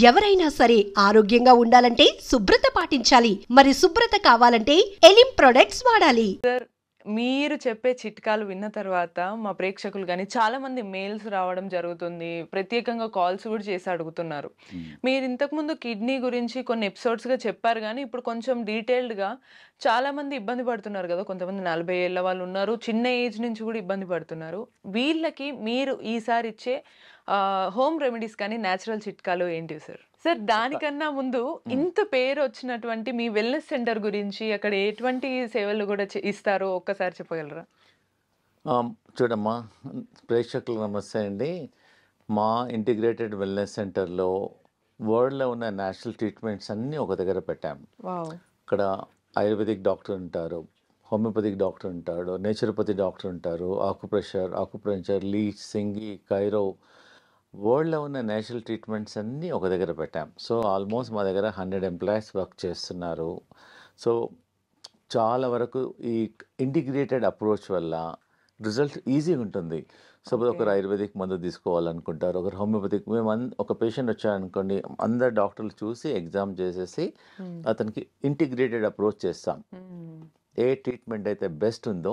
ఎవరైనా సరే ఆరోగ్యంగా ఉండాలంటే శుభ్రత పాటించాలి. మరి శుభ్రత కావాలంటే ఎలిం ప్రొడక్ట్స్ వాడాలి. మీరు చెప్పే చిట్కాలు విన్న తర్వాత మా ప్రేక్షకులు గాని చాలా మంది మెయిల్స్ రావడం జరుగుతుంది. ప్రత్యేకంగా కాల్స్ కూడా చేసి అడుగుతున్నారు. మీరు ఇంతకుముందు కిడ్నీ గురించి కొన్ని ఎపిసోడ్స్‌గా చెప్పారు గానీ, ఇప్పుడు కొంచెం డీటెయిల్డ్‌గా చాలా మంది ఇబ్బంది పడుతున్నారు గదా! కొంతమంది 40 ఏళ్ల వాళ్ళు ఉన్నారు. చిన్న ఏజ్ నుంచి కూడా ఇబ్బంది పడుతున్నారు. వీళ్ళకి మీరు ఈసారి ఇచ్చే హోమ్ రెమెడీస్ కానీ, నేచురల్ చిట్కాలు ఏంటివి సార్? సార్ దానికన్నా ముందు ఇంత పేరొచ్చినటువంటి మీ వెల్‌నెస్ సెంటర్ గురించి, అక్కడ ఎటువంటి సేవలు గూడా ఇస్తారో ఒక్కసారి చెప్పగలరా? చూడమ్మా, ప్రేక్షకులకు నమస్తే అండి. మా ఇంటిగ్రేటెడ్ వెల్‌నెస్ సెంటర్‌లో వరల్డ్‌లో ఉన్న నేచురల్ ట్రీట్మెంట్స్ అన్నీ ఒక దగ్గర పెట్టాం. వావ్! ఇక్కడ ఆయుర్వేదిక్ డాక్టర్ ఉంటారు, హోమియోపతిక్ డాక్టర్ ఉంటాడు, నేచురోపతి డాక్టర్ ఉంటారు, ఆకుప్రెషర్, లీచ్, సింగి, కైరో, వరల్డ్‌లో ఉన్న నేచురల్ ట్రీట్మెంట్స్ అన్నీ ఒక దగ్గర పెట్టాం. సో ఆల్మోస్ట్ మా దగ్గర 100 ఎంప్లాయీస్ వర్క్ చేస్తున్నారు. సో చాలా వరకు ఈ ఇంటిగ్రేటెడ్ అప్రోచ్ వల్ల రిజల్ట్ ఈజీగా ఉంటుంది. సపోజ్ ఒకరు ఆయుర్వేదిక్ మందు తీసుకోవాలనుకుంటారు, ఒకరు హోమియోపతిక్. మేము ఒక పేషెంట్ వచ్చారనుకోండి, అందరు డాక్టర్లు చూసి ఎగ్జామ్ చేసేసి అతనికి ఇంటిగ్రేటెడ్ అప్రోచ్ చేస్తాం. ఏ ట్రీట్మెంట్ అయితే బెస్ట్ ఉందో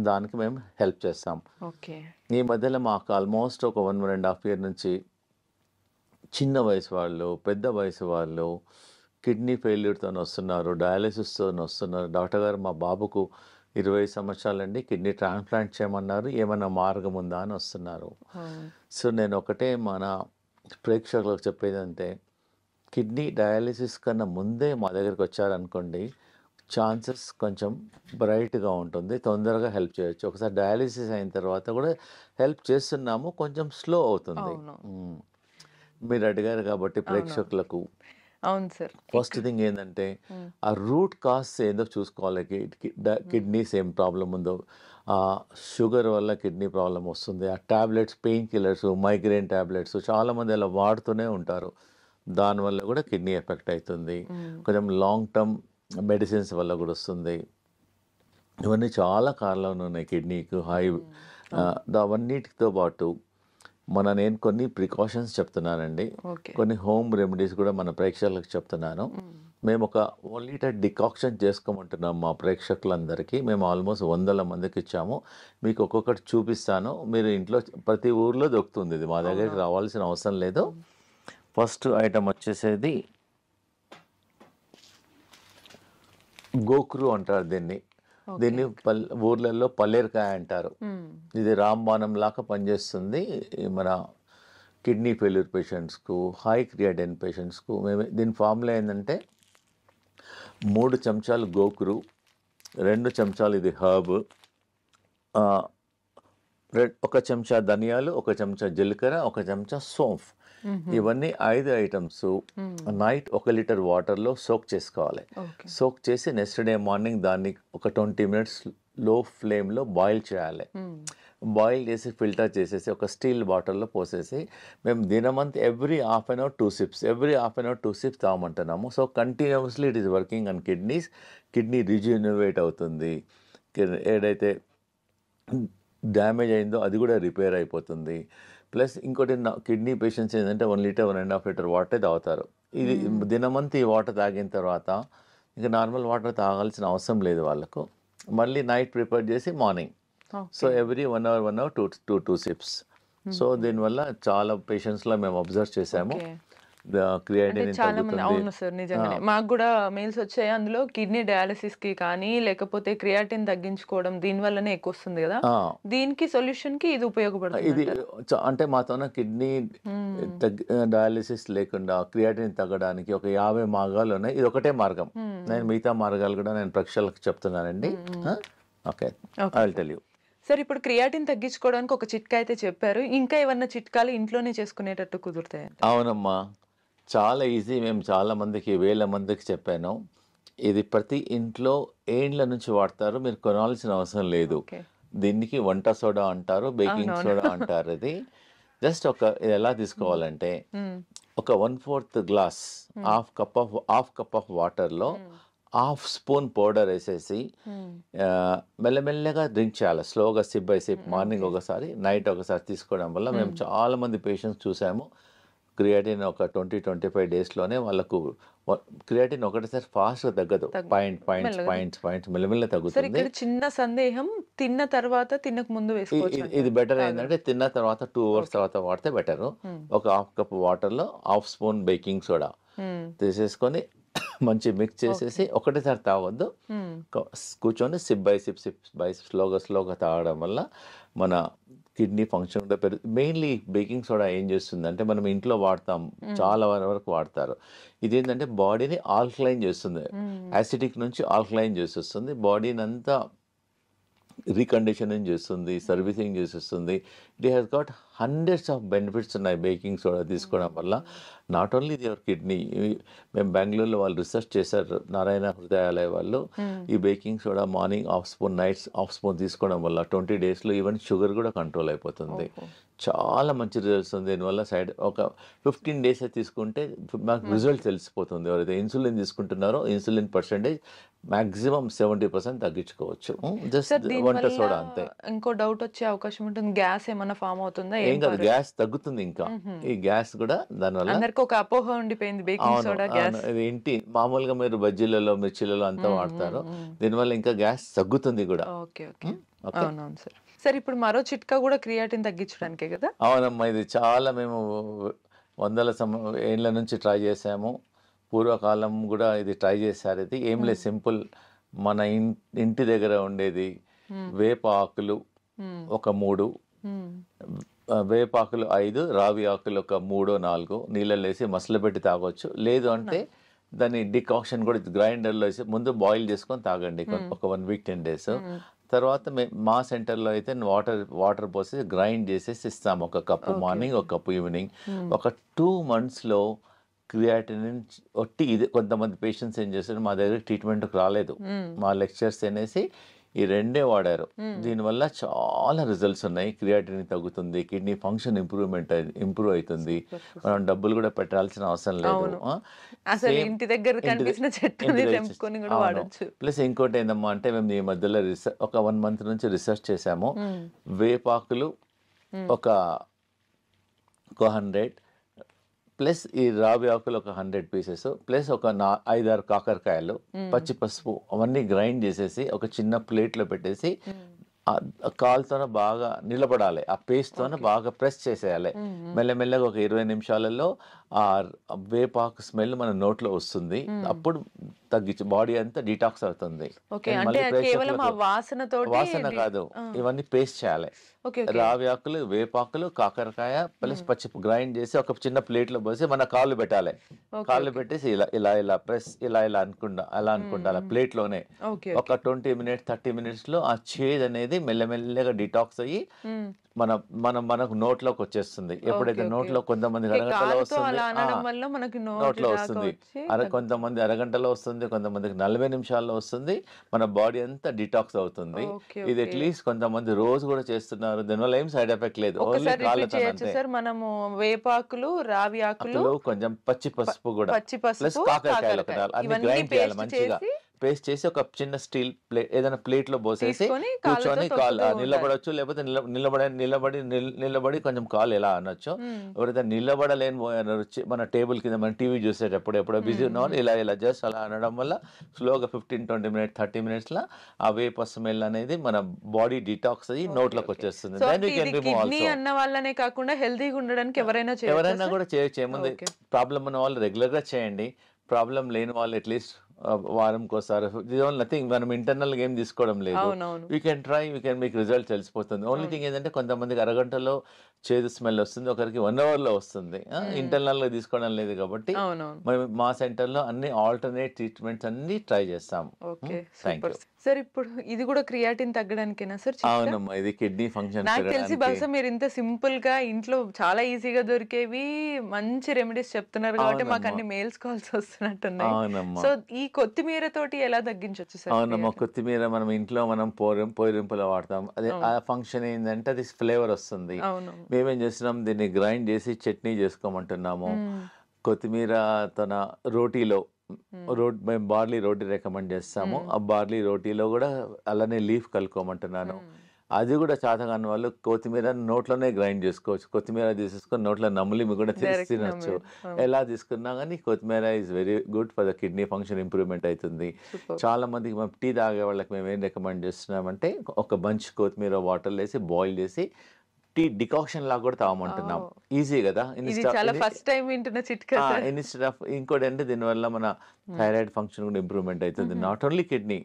దానికి మేము హెల్ప్ చేస్తాం. ఓకే. ఈ మధ్యలో మాకు ఆల్మోస్ట్ ఒక 1.5 ఇయర్ నుంచి చిన్న వయసు వాళ్ళు, పెద్ద వయసు వాళ్ళు కిడ్నీ ఫెయిల్యూర్తో వస్తున్నారు, డయాలిసిస్తో వస్తున్నారు. డాక్టర్ గారు, మా బాబుకు 20 సంవత్సరాలండి, కిడ్నీ ట్రాన్స్ప్లాంట్ చేయమన్నారు, ఏమైనా మార్గం ఉందా అని వస్తున్నారు. సో నేను ఒకటే మన ప్రేక్షకులకు చెప్పేదంటే, కిడ్నీ డయాలిసిస్ కన్నా ముందే మా దగ్గరికి వచ్చారనుకోండి, ఛాన్సెస్ కొంచెం బ్రైట్గా ఉంటుంది, తొందరగా హెల్ప్ చేయొచ్చు. ఒకసారి డయాలిసిస్ అయిన తర్వాత కూడా హెల్ప్ చేస్తున్నాము, కొంచెం స్లో అవుతుంది. మీరు అడిగారు కాబట్టి ప్రేక్షకులకు, అవును సార్, ఫస్ట్ థింగ్ ఏంటంటే ఆ రూట్ కాజ్ ఏదో చూసుకోవాలి. కిడ్నీస్ ఏం ప్రాబ్లం ఉందో, షుగర్ వల్ల కిడ్నీ ప్రాబ్లం వస్తుంది, ఆ tablets, pain killers, migraine tablets చాలామంది అలా వాడుతూనే ఉంటారు, దానివల్ల కూడా కిడ్నీ ఎఫెక్ట్ అవుతుంది. కొంచెం లాంగ్ టర్మ్ మెడిసిన్స్ వల్ల కూడా వస్తుంది. ఇవన్నీ చాలా కారణాలు ఉన్నాయి కిడ్నీకి అవన్నిటితో పాటు నేను కొన్ని ప్రికాషన్స్ చెప్తున్నానండి, కొన్ని హోమ్ రెమెడీస్ కూడా మన ప్రేక్షకులకు చెప్తున్నాను. మేము ఒక 1 లీటర్ డికాక్షన్ చేసుకోమంటున్నాం మా ప్రేక్షకులందరికీ. మేము ఆల్మోస్ట్ 100 మందికి ఇచ్చాము. మీకు ఒక్కొక్కటి చూపిస్తాను, మీరు ఇంట్లో ప్రతి ఊర్లో దొరుకుతుంది, ఇది మా దగ్గరికి రావాల్సిన అవసరం లేదు. ఫస్ట్ ఐటమ్ వచ్చేసేది గోక్రు అంటారు దీన్ని. ఊర్లలో పల్లేరుకాయ అంటారు. ఇది రాంబాణం లాగా పనిచేస్తుంది మన కిడ్నీ ఫెయిల్యూర్ పేషెంట్స్కు, హై క్రియాటిన్ పేషెంట్స్కు. మేము దీని ఫార్ములా ఏంటంటే 3 చెంచాలు గోకురు, 2 చెంచాలు ఇది హర్బ్, 1 చెంచా ధనియాలు, 1 చెంచా జీలకర్ర, 1 చెంచా సోంఫ్. ఇవన్నీ 5 ఐటమ్స్ నైట్ 1 లీటర్ వాటర్లో సోక్ చేసుకోవాలి. సోక్ చేసి నెక్స్ట్ డే మార్నింగ్ దాన్ని ఒక 20 మినిట్స్ లో ఫ్లేమ్లో బాయిల్ చేయాలి. బాయిల్ చేసి ఫిల్టర్ చేసేసి ఒక స్టీల్ బాటిల్లో పోసేసి మేము దినమంతా every half an hour 2 sips తాగమంటున్నాము. So continuously it is working on kidneys. Kidney rejuvenate అవుతుంది, ఏదైతే డ్యామేజ్ అయిందో అది కూడా రిపేర్ అయిపోతుంది. ప్లస్ ఇంకోటి, కిడ్నీ పేషెంట్స్ ఏంటంటే 1 లీటర్ 1.5 లీటర్ వాటర్ తాగుతారు. ఇది దినమంతా ఈ వాటర్ తాగిన తర్వాత ఇంకా నార్మల్ వాటర్ తాగాల్సిన అవసరం లేదు వాళ్ళకు. మళ్ళీ నైట్ ప్రిపేర్ చేసి morning, so every 1 hour 2 sips. So దీనివల్ల చాలా పేషెంట్స్లో మేము అబ్జర్వ్ చేసాము క్రియాటిన్ చాలా మంది. అవును సార్, నిజంగానే మాకు కూడా మెయిల్స్ వచ్చాయి. అందులో కిడ్నీ డయాలిసిస్ కి కానీ, లేకపోతే క్రియాటిన్ తగ్గించుకోవడం దీని వల్లనే ఎక్కువ వస్తుంది కదా, దీనికి సొల్యూషన్ కి ఇది ఉపయోగపడుతుంది. ఇది అంటే మాతోన కిడ్నీ డయాలిసిస్ లేకుండా క్రియాటిన్ తగ్గడానికి ఒక 50 మార్గాలు ఉన్నాయి, ఇది ఒకటే మార్గం. నేను మిగతా మార్గాలు కూడా నేను ప్రేక్షకులకు చెప్తున్నానండి. Okay, I will tell you. Sir, ఇప్పుడు క్రియాటిన్ తగ్గించుకోవడానికి ఒక చిట్కా అయితే చెప్పారు, ఇంకా ఏమన్నా చిట్కాలు ఇంట్లోనే చేసుకునేటట్టు కుదురుతాయి? అవునమ్మా, చాలా ఈజీ. మేము చాలా మందికి, వేల మందికి చెప్పాను. ఇది ప్రతి ఇంట్లో ఏండ్ల నుంచి వాడతారు, మీరు కొనాల్సిన అవసరం లేదు. దీనికి వంట సోడా అంటారు, బేకింగ్ సోడా అంటారు. ఇది జస్ట్ ఇది ఎలా తీసుకోవాలంటే, ఒక 1/4 గ్లాస్, హాఫ్ కప్ ఆఫ్ వాటర్లో 1/2 స్పూన్ పౌడర్ వేసేసి మెల్లమెల్లగా డ్రింక్ చేయాలి, స్లోగా, సిప్ బై సిప్. మార్నింగ్ ఒకసారి, నైట్ ఒకసారి తీసుకోవడం వల్ల మేము చాలా మంది పేషెంట్స్ చూసాము, క్రియాటిన్ ఒక 20-25 డేస్లోనే వాళ్ళకు క్రియాటిన్ ఒకటేసారి ఫాస్ట్గా తగ్గదు, పాయింట్స్ మెల్లమెల్ల సార్ తగ్గుతుంది. ఇక్కడ చిన్న సందేహం, తిన్న తర్వాత తినక ముందు వేసుకోవచ్చు ఇది బెటర్ ఏంటంటే తిన్న తర్వాత 2 hours తర్వాత వాడితే బెటరు. ఒక హాఫ్ కప్ వాటర్లో హాఫ్ స్పూన్ బేకింగ్ సోడా తీసేసుకొని మంచి మిక్స్ చేసేసి ఒకటేసారి తాగొద్దు, కూర్చొని సిప్ బై స్లోగా తాగడం వల్ల మన కిడ్నీ ఫంక్షన్ కూడా మెయిన్లీ బేకింగ్ సోడా ఏం చేస్తుంది అంటే మనం ఇంట్లో వాడతాం, చాలా వరకు వాడతారు. ఇదేంటంటే బాడీని ఆల్కలైన్ చేస్తుంది, యాసిడిక్ నుంచి ఆల్కలైన్ చేసేస్తుంది, బాడీని అంతా రీకండిషనింగ్ చేస్తుంది, సర్వీసింగ్ చేసేస్తుంది. It has got hundreds of benefits ఉన్నాయి బేకింగ్ సోడా తీసుకోవడం వల్ల. నాట్ ఓన్లీ యువర్ కిడ్నీ, మేము బెంగళూరులో వాళ్ళు రిసర్చ్ చేశారు, నారాయణ హృదయాలయ వాళ్ళు. ఈ baking soda morning half spoon, nights half spoon తీసుకోవడం వల్ల 20 డేస్లో ఈవెన్ షుగర్ కూడా కంట్రోల్ అయిపోతుంది. చాలా మంచి రిజల్ట్స్ ఉంది దీనివల్ల. ఒక 15 డేస్ తీసుకుంటే మాకు రిజల్ట్ తెలిసిపోతుంది. ఎవరైతే ఇన్సులిన్ తీసుకుంటున్నారో ఇన్సులిన్ పర్సెంటేజ్ మ్యాక్సిమం 70% తగ్గించుకోవచ్చు, జస్ట్ వంట సోడా అంతే. ఇంకో డౌట్ వచ్చే అవకాశం ఉంటుంది, గ్యాస్ ఏమైనా ఫామ్ అవుతుందా? ఏం కాదు, గ్యాస్ తగ్గుతుంది. ఇంకా ఈ గ్యాస్ కూడా దానివల్ల అందరికి ఒక అపోహ ఉండిపోయింది, బేకింగ్ సోడా గ్యాస్. ఏంటి మామూలుగా మీరు బజ్జీలలో మిర్చిలలో అంతా వాడతారు, దీనివల్ల ఇంకా గ్యాస్ తగ్గుతుంది కూడా. ఓకే ఓకే, అవునవును సార్. సార్ ఇప్పుడు మరో చిట్కా కూడా క్రియాటిన్ తగ్గించడానికే కదా? అవునమ్మా, ఇది చాలా మేము వందల ఏళ్ళ నుంచి ట్రై చేసాము. పూర్వకాలం కూడా ఇది ట్రై చేశారు. ఇది ఏం లేదు, సింపుల్. మన ఇంటి దగ్గర ఉండేది వేప ఆకులు ఒక 3, వేపాకులు 5, రావి ఆకులు ఒక 3-4 నీళ్ళలో వేసి మసలబెట్టి తాగొచ్చు. లేదు అంటే దాన్ని డికాక్షన్ కూడా గ్రైండర్లో వేసి ముందు బాయిల్ చేసుకొని తాగండి ఒక 1 week 10 days. తర్వాత మా సెంటర్లో అయితే వాటర్ పోసి గ్రైండ్ చేసేసి ఇస్తాము, ఒక కప్పు మార్నింగ్, ఒక కప్పు ఈవినింగ్. ఒక 2 monthsలో క్రియాటిన్ ఒట్టి ఇది. కొంతమంది పేషెంట్స్ ఏం చేస్తారు, మా దగ్గర ట్రీట్మెంట్కి రాలేదు, మా లెక్చర్స్ అనేసి ఈ 2 వాడారు. దీనివల్ల చాలా రిజల్ట్స్ ఉన్నాయి. క్రియాటిన్ తగ్గుతుంది, కిడ్నీ ఫంక్షన్ ఇంప్రూవ్ అవుతుంది, మనం డబ్బులు కూడా పెట్టాల్సిన అవసరం లేదు. ప్లస్ ఇంకోటి ఏందమ్మా అంటే మేము ఈ మధ్యలో ఒక 1 month నుంచి రీసెర్చ్ చేసాము. వేపాకులు ఒక 100 ప్లస్ ఈ రావి ఆకులు ఒక 100 pieces ప్లస్ ఒక 5-6 కాకరకాయలు, పచ్చి పసుపు అవన్నీ గ్రైండ్ చేసేసి ఒక చిన్న ప్లేట్లో పెట్టేసి కాలుతోనే బాగా నిలబడాలి, ఆ పేస్ట్తోనే బాగా ప్రెస్ చేసేయాలి. మెల్లమెల్లగా ఒక 20 నిమిషాలలో ఆ వేపాకు స్మెల్ మన నోట్లో వస్తుంది. అప్పుడు తగ్గించి బాడీ అంతా డిటాక్స్ అవుతుంది. వాసన కాదు, ఇవన్నీ పేస్ట్ చేయాలి. రావి ఆకులు, వేపాకులు, కాకరకాయ ప్లస్ పచ్చి గ్రైండ్ చేసి ఒక చిన్న ప్లేట్లో పోసి మన కాళ్ళు పెట్టాలి. కాళ్ళు పెట్టేసి ఇలా ఇలా ఇలా ప్రెస్ ఇలా అనుకుంటా ప్లేట్లోనే ఒక 20 minutes 30 minutesలో ఆ చేదు అనేది మెల్లమెల్లగా డిటాక్స్ అయ్యి మనకు నోట్లోకి వచ్చేస్తుంది. ఎప్పుడైతే నోట్లో కొంతమంది అరగంటలో వస్తుంది, నోట్లో వస్తుంది, కొంతమంది అరగంటలో వస్తుంది, కొంతమందికి 40 నిమిషాల్లో వస్తుంది. మన బాడీ అంతా డిటాక్స్ అవుతుంది. ఇది అట్లీస్ట్ కొంతమంది రోజు కూడా చేస్తున్నారు, దీనివల్ల ఏం సైడ్ ఎఫెక్ట్ లేదు. ఓన్లీ మనము వేపాకులు, రావి ఆకులు, కొంచెం పచ్చి పసుపు కూడా ప్లస్ కాకరకాయలు అన్ని గ్రైండ్ చేయాలి మంచిగా. పేస్ట్ చేసి ఒక చిన్న స్టీల్ ప్లేట్ ఏదైనా ప్లేట్లో పోసేసి కూర్చొని కాలు నిలబడవచ్చు, లేకపోతే నిలబడి కొంచెం కాలు ఎలా అనొచ్చు. ఎవరైతే నిలబడలేని మన టేబుల్ కింద మన టీవీ చూసేటప్పుడు ఎప్పుడో బిజీ ఉన్నవాళ్ళు ఇలా జస్ట్ అలా అనడం వల్ల స్లోగా 15-20 minutes 30 minutesలో ఆ వేప స్మెల్ అనేది మన బాడీ డిటాక్స్ అయ్యి నోట్లోకి వచ్చేస్తుంది. అన్న వాళ్ళనే కాకుండా హెల్తీగా ఉండడానికి ఎవరైనా కూడా చేయొచ్చు. ఏముంది, ప్రాబ్లం ఉన్న వాళ్ళు రెగ్యులర్గా చేయండి, ప్రాబ్లం లేని వాళ్ళు అట్లీస్ట్ వారంకోసారి. నథింగ్, మనం ఇంటర్నల్ గేమ్ తీసుకోవడం లేదు. We can try, we can మీకు రిజల్ట్ తెలిసిపోతుంది. ఓన్లీ థింగ్ ఏంటంటే కొంతమందికి అరగంటలో చేదు స్మెల్ వస్తుంది, ఒకరికి 1 hourలో వస్తుంది. ఇంటర్నల్గా తీసుకోవడం లేదు కాబట్టి మా సెంటర్లో అన్ని ఆల్టర్నేట్ ట్రీట్మెంట్స్ అన్ని ట్రై చేస్తాం. సార్ ఇప్పుడు ఇది కూడా క్రియాటిన్ తగ్గడానికేనా సార్? అవునమ్మా, ఇది కిడ్నీ ఫంక్షన్. నాకు తెలిసి బహుశా మీరు ఇంత సింపుల్ గా ఇంట్లో చాలా ఈజీగా దొరికేవి మంచి రెమెడీస్ చెప్తున్నారు కాబట్టి మాకు అన్ని మెయిల్స్ కాల్స్ వస్తున్నట్టున్నాయి. సో ఈ కొత్తిమీర తోటి ఎలా తగ్గించవచ్చు సార్? అవునమ్మా, కొత్తిమీర మనం ఇంట్లో పోరింపులో వాడతాం. అదే ఆ ఫంక్షన్ ఏంటంటే అది ఫ్లేవర్ వస్తుంది. మేమేం చేస్తున్నాం, దీన్ని గ్రైండ్ చేసి చట్నీ చేసుకోమంటున్నాము. కొత్తిమీర తన రోటీలో మేము బార్లీ రోటీ రికమెండ్ చేస్తాము. ఆ బార్లీ రోటీలో కూడా అలానే లీఫ్ కలుపుకోమంటున్నాను. అది కూడా చేతకాని వాళ్ళు కొత్తిమీర నోట్లోనే గ్రైండ్ చేసుకోవచ్చు. కొత్తిమీర తీసేసుకొని నోట్లో నమిలి కూడా డైరెక్ట్ తినొచ్చు. నమ్మేది. ఎలా తీసుకున్నా కానీ కొత్తిమీర is very good for the kidney function improvement అవుతుంది. సూపర్. చాలా మందికి మేము టీ తాగే వాళ్ళకి మేము ఏం రికమెండ్ చేస్తున్నామంటే ఒక బంచ్ కొత్తిమీర వాటర్లో వేసి బాయిల్ చేసి టీ డికాక్షన్ లాగా కూడా తాగమంటున్నాం. ఈజీ కదా. ఇది చాలా ఫస్ట్ టైం వింటున్న చిట్కా సార్. ఇన్స్టెడ్ ఆఫ్ ఇంకోటి అంటే దీనివల్ల మన థైరాయిడ్ ఫంక్షన్ కూడా ఇంప్రూవ్మెంట్ అవుతుంది. Not only kidney,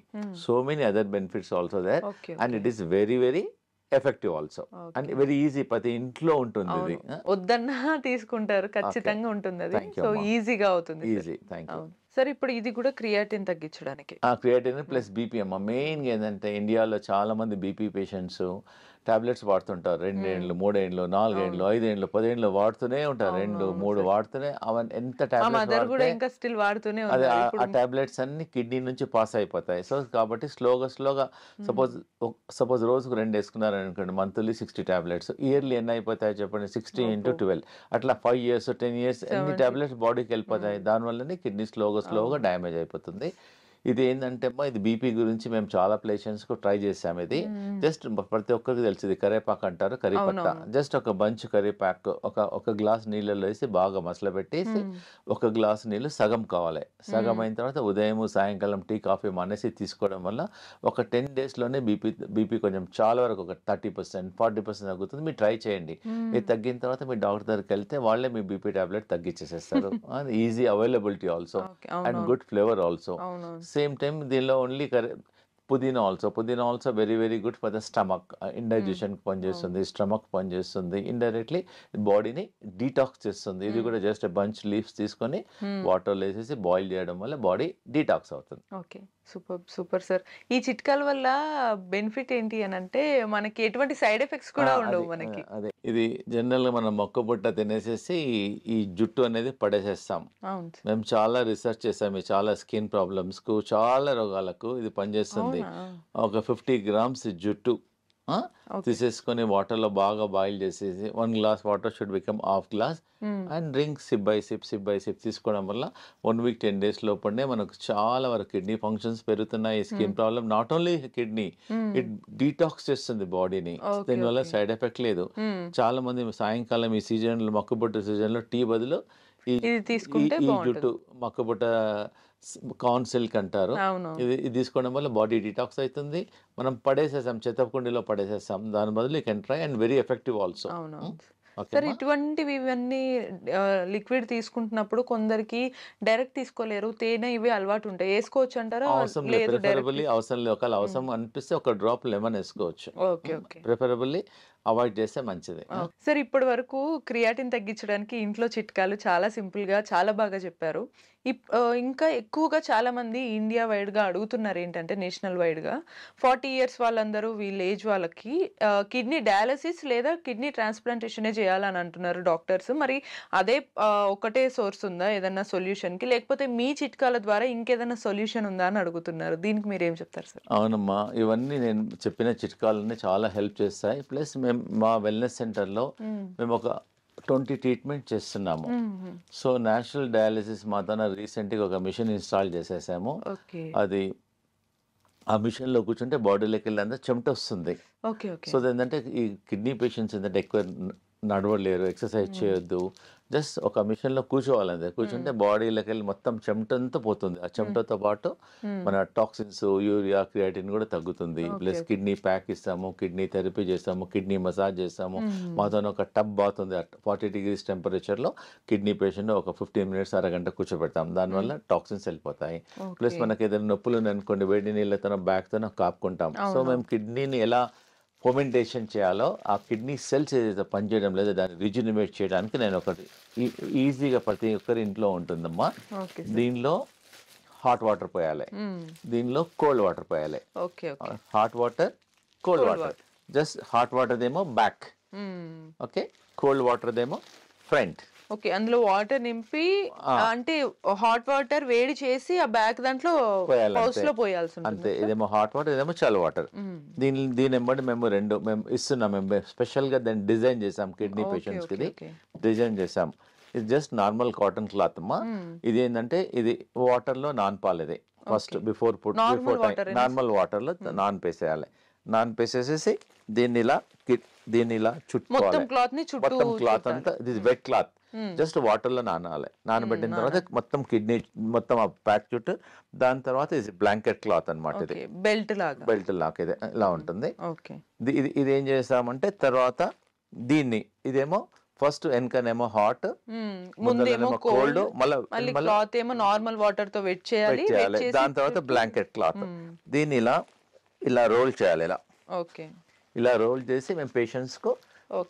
so many other benefits also there, okay. And it is very very effective also and very easy. ప్రతి ఇంట్లో ఉంటుంది ఇది. వద్దన్నా తీసుకుంటారు, ఖచ్చితంగా ఉంటుంది అది. Thank you, సో అమ్మా. ఈజీగా అవుతుంది సార్. ఈజీ. Thank you. అవును సార్. ఇప్పుడు ఇది కూడా క్రియాటిన్ తగ్గించడానికి. క్రియాటిన్ ప్లస్ బీపీ అమ్మ. మెయిన్గా ఏంటంటే ఇండియాలో చాలా మంది బీపీ పేషెంట్స్ టాబ్లెట్స్ వాడుతుంటారు. 2 ఏళ్ళు 3 ఏళ్ళు 4 ఏళ్ళు 5 ఏళ్ళు 10 ఏళ్ళు వాడుతూనే ఉంటారు. 2 3 వాడుతూనే అవన్నీ ఎంత మా మదర్ కూడా టాబ్లెట్స్ ఇంకా స్టిల్ వాడుతూనే అదే ఉన్నారు ఆ ఇప్పుడు. టాబ్లెట్స్ అన్ని కిడ్నీ నుంచి పాస్ అయిపోతాయి. సో కాబట్టి స్లోగా సపోజ్ రోజుకు 2 వేసుకున్నారు అనుకోండి, మంత్లీ 60 టాబ్లెట్స్. ఇయర్లీ ఎన్ని అయిపోతాయి చెప్పండి? 60 into 12 అట్లా 5 years 10 years ఎన్ని 70. టాబ్లెట్స్ బాడీకి వెళ్ళిపోతాయి. దానివల్లనే కిడ్నీ స్లోగా డ్యామేజ్ అయిపోతుంది. ఇది ఏంటంటే అమ్మా, ఇది బీపీ గురించి మేము చాలా పేషెంట్స్కు ట్రై చేసాము. ఇది జస్ట్ ప్రతి ఒక్కరికి తెలిసి ఇది కరేపాకు అంటారు, కరిపత్త. జస్ట్ ఒక బంచ్ కరివేపాకు ఒక గ్లాస్ నీళ్ళలో వేసి బాగా మసలబెట్టేసి ఒక గ్లాస్ నీళ్ళు సగం కావాలి. సగం అయిన తర్వాత ఉదయం సాయంకాలం టీ కాఫీ మానేసి తీసుకోవడం వల్ల ఒక 10 daysలోనే బీపీ కొంచెం చాలా వరకు ఒక 30% 40% తగ్గుతుంది. మీరు ట్రై చేయండి. ఇది తగ్గిన తర్వాత మీ డాక్టర్ దగ్గరికి వెళ్తే వాళ్ళే మీ బీపీ టాబ్లెట్ తగ్గించేసేస్తారు. Easy availability also and good flavour also. Same time దీనిలో ఓన్లీ పుదీనా also very very good for the stomach. Indigestion పనిచేస్తుంది, స్టమక్ పనిచేస్తుంది, ఇండైరెక్ట్లీ బాడీని డీటాక్స్ చేస్తుంది. ఇది కూడా జస్ట్ బంచ్ లీవ్స్ తీసుకొని వాటర్లో వేసేసి బాయిల్ చేయడం వల్ల బాడీ డీటాక్స్ అవుతుంది. Okay, super sir. ఈ చిట్కాల వల్ల బెనిఫిట్ ఏంటి అని అంటే మనకి ఎటువంటి సైడ్ ఎఫెక్ట్స్ కూడా ఉండవు మనకి. అదే ఇది జనరల్గా మనం మొక్క బుట్ట తినేసేసి ఈ జుట్టు అనేది పడేసేస్తాం. అవును సార్. మేము చాలా రీసెర్చ్ చేసాము. చాలా స్కిన్ ప్రాబ్లమ్స్కు, చాలా రోగాలకు ఇది పనిచేస్తుంది. ఒక 50 grams జుట్టు తీసేసుకొని వాటర్లో బాగా బాయిల్ చేసేసి 1 glass water should become ½ glass and drink SIP by SIP తీసుకోవడం వల్ల 1 week 10 days లోపలనే మనకు చాలా వరకు కిడ్నీ ఫంక్షన్స్ పెరుగుతున్నాయి. Skin problem not only kidney, it detox చేస్తుంది బాడీని. దీనివల్ల సైడ్ ఎఫెక్ట్ లేదు. చాలా మంది సాయంకాలం ఈ సీజన్లో మొక్కబుట్ట సీజన్లో టీ బదులు ఈ జుట్టు మొక్కబుట్ట కార్న్ సిల్క్ అంటారు. ఇది తీసుకోవడం వల్ల బాడీ డిటాక్స్ అవుతుంది. మనం పడేసేసాం, చెత్తకుండీలో పడేసేసాం. దాని బదులు you can try and very effective also. Sir ఇటువంటివి ఇవన్నీ లిక్విడ్ తీసుకుంటున్నప్పుడు కొందరికి డైరెక్ట్ తీసుకోలేరు, తేనె ఇవి అలవాటు ఉంటాయి, వేసుకోవచ్చు అంటారా? అవసరం లేదు, ప్రిఫరబుల్లీ అవసరం లేదు. ఒకవేళ అవసరం అనిపిస్తే ఒక డ్రాప్ లెమన్ వేసుకోవచ్చు. ప్రిఫరబుల్లీ అవాయిడ్ చేస్తే మంచిది. సార్ ఇప్పటి వరకు క్రియాటిన్ తగ్గించడానికి ఇంట్లో చిట్కాలు చాలా సింపుల్ గా చాలా బాగా చెప్పారు. ఇంకా ఎక్కువగా చాలా మంది ఇండియా వైడ్ గా అడుగుతున్నారు ఏంటంటే నేషనల్ వైడ్ గా 40 years వాళ్ళందరూ వీళ్ళ ఏజ్ వాళ్ళకి కిడ్నీ డయాలసిస్ లేదా కిడ్నీ ట్రాన్స్ప్లాంటేషన్ చేయాలని అంటున్నారు డాక్టర్స్. మరి అదే ఒకటే సోర్స్ ఉందా ఏదన్నా సొల్యూషన్ కి, లేకపోతే మీ చిట్కాల ద్వారా ఇంకేదైనా సొల్యూషన్ ఉందా అని అడుగుతున్నారు. దీనికి మీరు ఏం చెప్తారు సార్? అవునమ్మా, ఇవన్నీ నేను చెప్పిన చిట్కాలన్నీ చాలా హెల్ప్ చేస్తాయి. ప్లస్ మేము మా వెల్నెస్ సెంటర్లో మేము ఒక 20 ట్రీట్మెంట్ చేస్తున్నాము. సో నేషనల్ డయాలసిస్ మాత్రం రీసెంట్గా ఒక మిషన్ ఇన్స్టాల్ చేసేసాము. అది ఆ మిషన్లో కూర్చుంటే బాడీలోకి వెళ్ళి చెమట వస్తుంది. సో ఏంటంటే ఈ కిడ్నీ పేషెంట్స్ ఏంటంటే ఎక్కువ నడవలేరు, ఎక్సర్సైజ్ చేయొద్దు, జస్ట్ ఒక మిషన్లో కూర్చోవాలంటే కూర్చుంటే బాడీలోకి వెళ్ళి మొత్తం చెమటంతా పోతుంది. ఆ చెమటతో పాటు మన టాక్సిన్స్, యూరియా, క్రియాటిన్ కూడా తగ్గుతుంది. ప్లస్ కిడ్నీ ప్యాక్ ఇస్తాము, కిడ్నీ థెరపీ చేస్తాము, కిడ్నీ మసాజ్ చేస్తాము. మాతో ఒక టబ్ బాత్ ఉంది, 40 degrees టెంపరేచర్లో కిడ్నీ పేషెంట్ ఒక 15 minutes అరగంట కూర్చోబెడతాం. దానివల్ల టాక్సిన్స్ వెళ్ళిపోతాయి. ప్లస్ మనకి ఏదైనా నొప్పులు అనుకోండి, వేడి నీళ్ళతో బ్యాక్తో కాపుకుంటాం. సో మేము కిడ్నీని ఎలా ఫర్మెంటేషన్ చేయాలో, ఆ కిడ్నీ సెల్స్ ఏదైతే పనిచేయడం లేదో దాన్ని రిజ్యూనిమేట్ చేయడానికి నేను ఒకటి ఈజీగా ప్రతి ఒక్కరి ఇంట్లో ఉంటుందమ్మా. దీనిలో హాట్ వాటర్ పోయాలి, దీనిలో కోల్డ్ వాటర్ పోయాలి. Hot water, cold water. Just hot water దేమో బ్యాక్, ఓకే, కోల్డ్ వాటర్ దేమో ఫ్రంట్. ఓకే, అందులో వాటర్ నింపి అంటే హాట్ వాటర్ వేడి చేసి ఆ బ్యాక్ దాంట్లో పౌచ్ లో పోయాల్సి అంతే. ఇదేమో హాట్ వాటర్, ఇదేమో చల్ వాటర్. దీని ఎంబడి మేము మేము ఇస్తున్నాం. మేము స్పెషల్ గా దాన్ని డిజైన్ చేసాం కిడ్నీ పేషెంట్స్ కి. డిజైన్ చేసాం. ఇది జస్ట్ నార్మల్ కాటన్ క్లాత్ అమ్మా. ఇది ఏంటంటే ఇది వాటర్ లో నానపాలి. ఇది ఫస్ట్ బిఫోర్ నార్మల్ వాటర్ లో నానపేసేయాలి. నానపేసేసేసి దీన్ని ఇలా చుట్టుకోవాలి. మొత్తం క్లాత్ ని చుట్టూ మొత్తం క్లాత్ చుట్టాలి. అంతా ఇది వెట్ క్లాత్, జస్ట్ వాటర్లో నానాలి. నానబెట్టిన తర్వాత మొత్తం కిడ్నీ మొత్తం ఆ ప్యాక్ చుట్టూ, దాని తర్వాత ఇది బ్లాంకెట్ క్లాత్ అనమాట. ఇది బెల్ట్ లాగా ఇది ఇలా ఉంటుంది. ఓకే. ఇది ఏం చేస్తామంటే తర్వాత దీన్ని ఇదేమో ఫస్ట్ వెనకనేమో హాట్, ముందేమో కోల్డ్, మళ్ళీ క్లాత్ ఏమో నార్మల్ వాటర్ తో వెట్ చేయాలి. దాని తర్వాత బ్లాంకెట్ క్లాత్, దీన్ని ఇలా రోల్ చేయాలి. ఓకే. ఇలా రోల్ చేసి మేము పేషెంట్స్ కు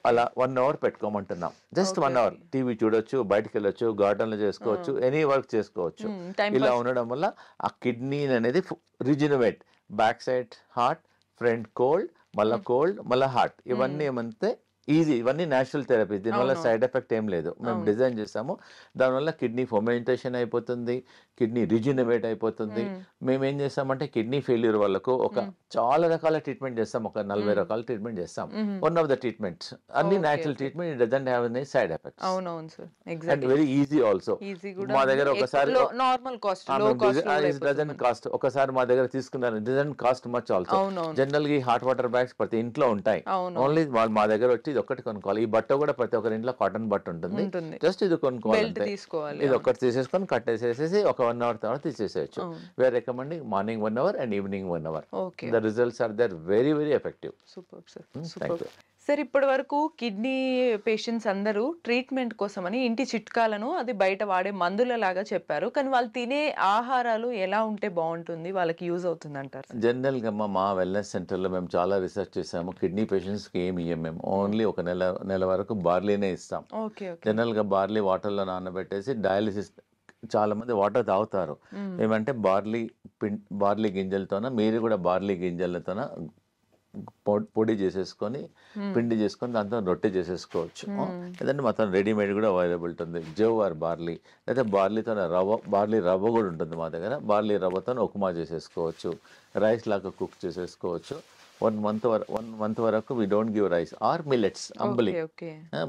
అలా 1 hour పెట్టుకోమంటున్నాం. జస్ట్ 1 hour టీవీ చూడొచ్చు, బయటకు వెళ్ళొచ్చు, గార్డెన్ లో చేసుకోవచ్చు, ఎనీ వర్క్ చేసుకోవచ్చు. ఇలా ఉండడం వల్ల ఆ కిడ్నీ అనేది rejuvenate, back side hot, front cold, మళ్ళీ హార్ట్, ఇవన్నీ ఏమంటే ఈజీ, ఇవన్నీ న్యాచురల్ థెరపీ. దీనివల్ల సైడ్ ఎఫెక్ట్ ఏం లేదు. మేము డిజైన్ చేసాము. దానివల్ల కిడ్నీ ఫర్మెంటేషన్ అయిపోతుంది, కిడ్నీ రిజినవేట్ అయిపోతుంది. మేము ఏం చేస్తామంటే కిడ్నీ ఫెయిల్యూర్ వాళ్ళకు చాలా రకాల ట్రీట్మెంట్ చేస్తాం, ఒక 40 రకాల ట్రీట్మెంట్ చేస్తాం. వన్ ఆఫ్ ద ట్రీట్మెంట్స్ అన్ని natural treatment, it doesn't have any side effects. అవునవును sir, exactly. Very easy also. మా దగ్గర ఒకసారి normal cost, low cost doesn't cost, ఒకసారి మా దగ్గర తీసుకున్నారు, doesn't cost much also. General గా హాట్ వాటర్ బ్యాగ్స్ ప్రతి ఇంట్లో ఉంటాయి. ఓన్లీ వాళ్ళు మా దగ్గర వచ్చి ఇది ఒక్కటి కొనుక్కోవాలి. ఈ బట్ట కూడా ప్రతి ఒక్కరి ఇంట్లో కాటన్ బట్ట ఉంటుంది. జస్ట్ ఇది కొనుక్కోవాలి, ఇది ఒక్కటి తీసేసుకొని కట్టేసేసి ఒక 1 hour తర్వాత తీసేసేయచ్చు. We are recommending morning 1 hour and evening 1 hour. The results are there very very effective. Super sir, super. Sir, ఇప్పటి వరకు కిడ్నీ పేషెంట్స్ అందరూ ట్రీట్మెంట్ కోసమని ఇంటి చిట్కాలను, అది బయట వాడే మందుల లాగా చెప్పారు. కానీ వాళ్ళు తినే ఆహారాలు ఎలా ఉంటే బాగుంటుంది, వాళ్ళకి యూజ్ అవుతుంది అంటారు? జనరల్ గా మా వెల్నెస్ సెంటర్లో మేము చాలా రీసెర్చ్ చేసాము. కిడ్నీ పేషెంట్స్ కి ఏమి ఇయ్యం మేము, ఓన్లీ ఒక నెల వరకు బార్లీనే ఇస్తాం. జనరల్ గా బార్లీ వాటర్లో నానబెట్టేసి డయాలిసిస్, చాలా మంది వాటర్ తాగుతారు. ఏమంటే బార్లీ గింజలతోన, మీరు కూడా బార్లీ గింజలతోన పొడి చేసేసుకొని, పిండి చేసుకొని దాంతో రొట్టె చేసేసుకోవచ్చు. లేదంటే మొత్తం రెడీమేడ్ కూడా అవైలబుల్ ఉంటుంది, జవ్ ఆర్ బార్లీ. లేదా బార్లీ రవ్వ కూడా ఉంటుంది మా దగ్గర. బార్లీ రవ్వతో ఉప్మా చేసేసుకోవచ్చు, రైస్ లాగా కుక్ చేసేసుకోవచ్చు. 1 month వరకు we don't give rice or millets, అంబలి,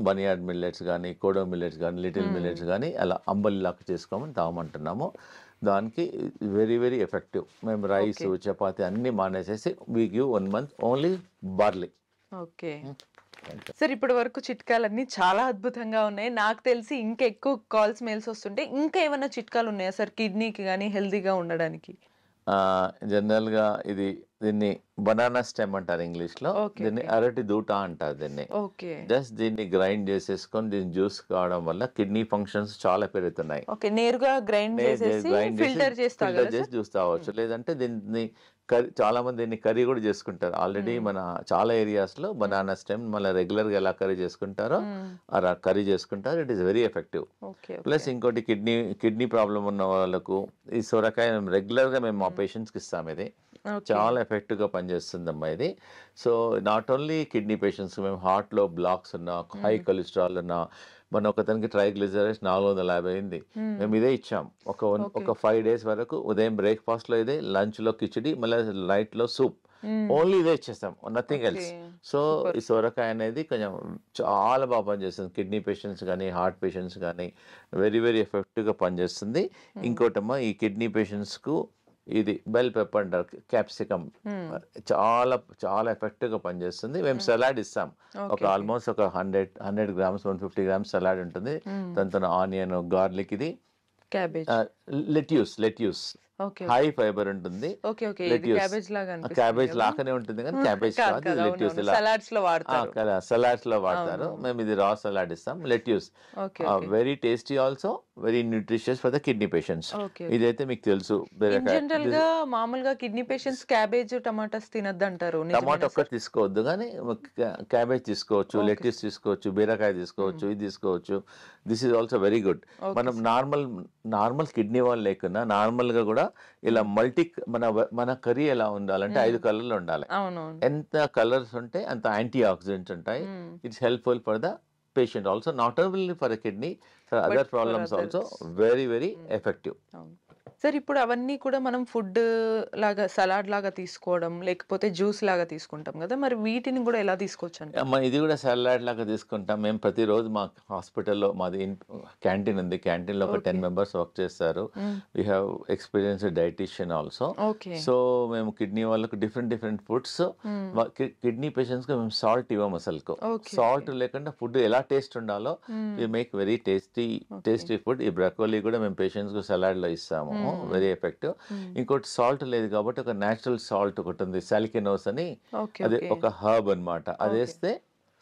బనియాడ్ మిల్లెట్స్ కానీ, కోడో మిల్లెట్స్ కానీ, లిటిల్ మిల్లెట్స్ కానీ, అలా అంబలి లాగా చేసుకోమని తాగమంటున్నాము. దానికి వెరీ వెరీ ఎఫెక్టివ్. మేము రైస్, చపాతి అన్ని మానేసేసి we give 1 month only barley. Okay sir, ఇప్పటి వరకు చిట్కాలన్నీ చాలా అద్భుతంగా ఉన్నాయి. నాకు తెలిసి ఇంకా ఎక్కువ కాల్స్, మెయిల్స్ వస్తుంటే ఇంకా ఏమైనా చిట్కాలు ఉన్నాయా సార్ కిడ్నీకి కానీ హెల్తీగా ఉండడానికి? జనరల్గా దీన్ని బనానా స్టెమ్ అంటారు ఇంగ్లీష్ లో, దీన్ని అరటి దూట అంటారు దీన్ని. జస్ట్ దీన్ని గ్రైండ్ చేసేసుకొని దీన్ని జ్యూస్ కావడం వల్ల కిడ్నీ ఫంక్షన్స్ చాలా పెరుగుతున్నాయి. నేరుగా గ్రైండ్ చేసి ఫిల్టర్ చేసి జ్యూస్ తాగవచ్చు. లేదంటే దీన్ని చాలా మంది దీన్ని కర్రీ కూడా చేసుకుంటారు. ఆల్రెడీ మన చాలా ఏరియాస్ లో బనానా స్టెమ్ మళ్ళీ రెగ్యులర్ గా ఎలా కర్రీ చేసుకుంటారో అలా కర్రీ చేసుకుంటారు. It is very effective. Plus ఇంకోటి కిడ్నీ ప్రాబ్లం ఉన్న వాళ్ళకు ఈ సొరకాయ రెగ్యులర్ గా మేము మా పేషెంట్స్ కి ఇస్తాం. ఇది చాలా ఎఫెక్టివ్ గా పనిచేస్తుందమ్మా ఇది. So not only kidney patients, మేము హార్ట్ లో బ్లాక్స్ ఉన్నా, హై కొలెస్ట్రాల్ ఉన్నా, మన ఒకతనికి ట్రైగ్లిజరైడ్స్ 450 అయింది. మేము ఇదే ఇచ్చాం ఒక 5 days వరకు. ఉదయం బ్రేక్ఫాస్ట్ లో ఇదే, లంచ్ లో కిచిడి, మళ్ళీ నైట్ లో సూప్, ఓన్లీ ఇదే ఇచ్చేస్తాం, నథింగ్ ఎల్స్. సో ఈ సొరకాయ అనేది కొంచెం చాలా బాగా పనిచేస్తుంది కిడ్నీ పేషెంట్స్ కానీ, హార్ట్ పేషెంట్స్ కానీ, వెరీ వెరీ ఎఫెక్టివ్ గా పనిచేస్తుంది. ఇంకోటమ్మా, ఈ కిడ్నీ పేషెంట్స్ కు ఇది బెల్ పెప్పర్ అంటారు, క్యాప్సికమ్, చాలా చాలా ఎఫెక్టివ్ గా పనిచేస్తుంది. మేము సలాడ్ ఇస్తాం, ఒక ఆల్మోస్ట్ ఒక 100 grams 150 grams సలాడ్ ఉంటుంది. దాంతో ఆనియన్, గార్లిక్, ఇది లెట్యూస్ హై ఫైబర్ ఉంటుంది. క్యాబేజ్ లాగానే ఉంటుంది కానీ క్యాబేజ్ కాదు, లెట్యూస్ సలాడ్స్ లో వాడతారు. మేము ఇది రా సలాడ్ ఇస్తాం. Lettuce very tasty, also very nutritious for the kidney patients. ఇదైతే మీకు తెలుసు. జనరల్ గా మామూలుగా కిడ్నీ పేషెంట్స్ క్యాబేజ్, టమాటాస్ తినద్దు అంటారు. టమాటా ఒక్కటి తీసుకోవద్దు, కానీ క్యాబేజ్ తీసుకోవచ్చు, లెట్యూస్ తీసుకోవచ్చు, బీరకాయ తీసుకోవచ్చు, ఇది తీసుకోవచ్చు. This is also very good. మనం నార్మల్ కిడ్నీ వాళ్ళు లేకున్నా నార్మల్ గా కూడా ఇలా మన కర్రీ ఎలా ఉండాలంటే 5 కలర్లు ఉండాలి. ఎంత కలర్స్ ఉంటే అంత యాంటీ ఆక్సిడెంట్స్ ఉంటాయి. It's helpful for the patient also, not only for a kidney, for other problems also very very effective. Sir ఇప్పుడు అవన్నీ కూడా మనం ఫుడ్ లాగా సలాడ్ లాగా తీసుకోవడం, లేకపోతే జ్యూస్ లాగా తీసుకుంటాం కదా! మరి వీటిని కూడా ఎలా తీసుకోవచ్చు అంటారు? అమ్మ ఇది కూడా సలాడ్ లాగా తీసుకుంటాం. మేము ప్రతిరోజు మా హాస్పిటల్‌లో మాది క్యాంటీన్ ఉంది. క్యాంటీన్‌లో ఒక 10 ఓకే. మెంబర్స్ వర్క్ చేస్తారు. Hmm. We have experienced dietitian also. Okay. So, మేము కిడ్నీ వాళ్ళకు డిఫరెంట్ ఫుడ్స్ హ్మ్. కిడ్నీ పేషెంట్స్‌కి మేము సాల్ట్ ఇవ్వము అసలుకు. ఓకే. Salt okay. లేకుండా ఫుడ్ ఎలా టేస్ట్ ఉండాలో hmm. We make very okay. Tasty food. ఈ బ్రోకోలీ కూడా మేము పేషెంట్స్‌కి సలాడ్‌లో ఇస్తాము. హ్మ్. Very effective. హ్మ్. ఇంకోటి సాల్ట్ లేదు కాబట్టి ఒక నేచురల్ సాల్ట్ ఒకటుంది. సాలికినోస్ అని. ఓకే. అది ఓకే. ఒక హర్బ్ అన్నమాట. ఓకే. అదేస్తే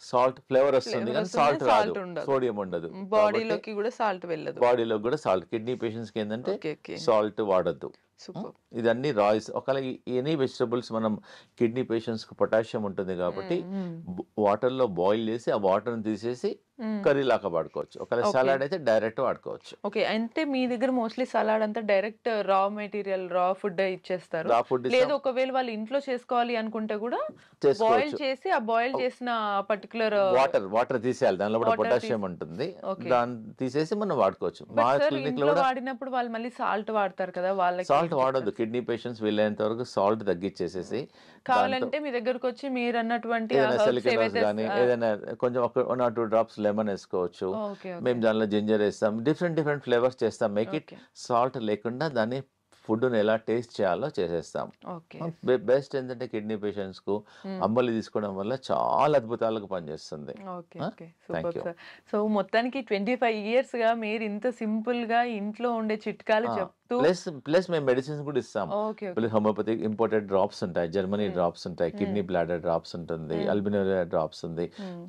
సాల్ట్ ఫ్లేవర్ వస్తుంది ఫ్లేవర్ కానీ వస్తుంది సాల్ట్ కానీ రాదు. సాల్ట్ ఉండదు. సోడియం ఉండదు. కాబట్టి బాడీలోకి కూడా సాల్ట్ వెళ్ళదు. బాడీలో కూడా సాల్ట్ కిడ్నీ పేషెంట్స్‌కి ఏందంటే ఓకే. ఓకే. సాల్ట్ వాడొద్దు. సూపర్. ఇదన్నీ రాయిస్ ఒకవేళ ఎనీ వెజిటబుల్స్ మనం కిడ్నీ పేషెంట్స్‌కి పొటాషియం ఉంటుంది కాబట్టి హ్మ్. హ్మ్. వాటర్‌లో బాయిల్ చేసి ఆ వాటర్‌ని తీసేసి హ్మ్. కర్రీ లాగా వాడుకోవచ్చు. ఒకవేళ ఓకే. సలాడ్ అయితే డైరెక్ట్ వాడుకోవచ్చు. ఓకే. అంటే మీ దగ్గర మోస్ట్‌లీ సలాడ్ అంతా డైరెక్ట్ రా మెటీరియల్, రా ఫుడ్డే ఇచ్చేస్తారు. రా ఫుడ్ లేదు ఇస్తాం ఒకవేళ వాళ్ళు ఇంట్లో చేసుకోవాలి అనుకుంటే కూడా బాయిల్ చేసుకోవచ్చు. చేసి, ఆ బాయిల్ చేసిన పర్టిక్యులర్ వాటర్ తీసేయాలి. దానిలో కూడా వాటర్ పొటాషియం తీసి ఉంటుంది. ఓకే. దాన్ని తీసేసి మనం వాడుకోవచ్చు. మా బట్ సార్ క్లినిక్‌లో ఇంట్లో కూడా వాడినప్పుడు వాళ్ళు మళ్ళీ సాల్ట్ వాడతారు కదా! వాళ్ళకి సాల్ట్ ఏం వాడొద్దు. చెప్తారు? కిడ్నీ పేషెంట్స్ వీలైనంత వరకు సాల్ట్ తగ్గిచ్చేసేసి దాంతో కావాలంటే మీ దగ్గరకొచ్చి మీరన్నటువంటి ఆ ఏదైనా హెర్బ్స్ సెలికనోస్ ఏవైతే గానీ, ఏదైనా కొంచెం ఒక 1 ఆర్ 2 డ్రాప్స్ లెమన్ ఏసుకోవచ్చు. ఓకే. ఓకే. మేము దానిలో జింజర్ ఏస్తాం. డిఫరెంట్ ఫ్లేవర్స్ చేస్తాం. Make it okay. సాల్ట్ లేకుండా దాన్ని ఫుడ్‌ని ఎలా టేస్ట్ చేయాలో చేసేస్తాం. ఓకే. బెస్ట్ ఏంటంటే కిడ్నీ పేషెంట్స్‌కు హ్మ్. అంబలి తీసుకోవడం వల్ల చాలా అద్భుతాలుగా పనిచేస్తుంది. ఓకే. ఆ! Okay. Thank super you. Sir. So, మొత్తానికి 25 ఇయర్స్‌గా మీరు ఇంత సింపుల్‌గా ఇంట్లో ఉండే చిట్కాలు ఆ! చెప్తూ ప్లస్ మేము మెడిసిన్స్ కూడా ఇస్తాం. ఓకే. ఓకే. మళ్ళీ హోమియోపతిక్ ఇంపోర్టెడ్ డ్రాప్స్ ఉంటాయి. జర్మనీ హ్మ్. డ్రాప్స్ ఉంటాయి. హ్మ్. కిడ్నీ బ్లాడర్ డ్రాప్స్ ఉంటుంది. హ్మ్. అల్బినోరియా డ్రాప్స్ ఉంది. హ్మ్.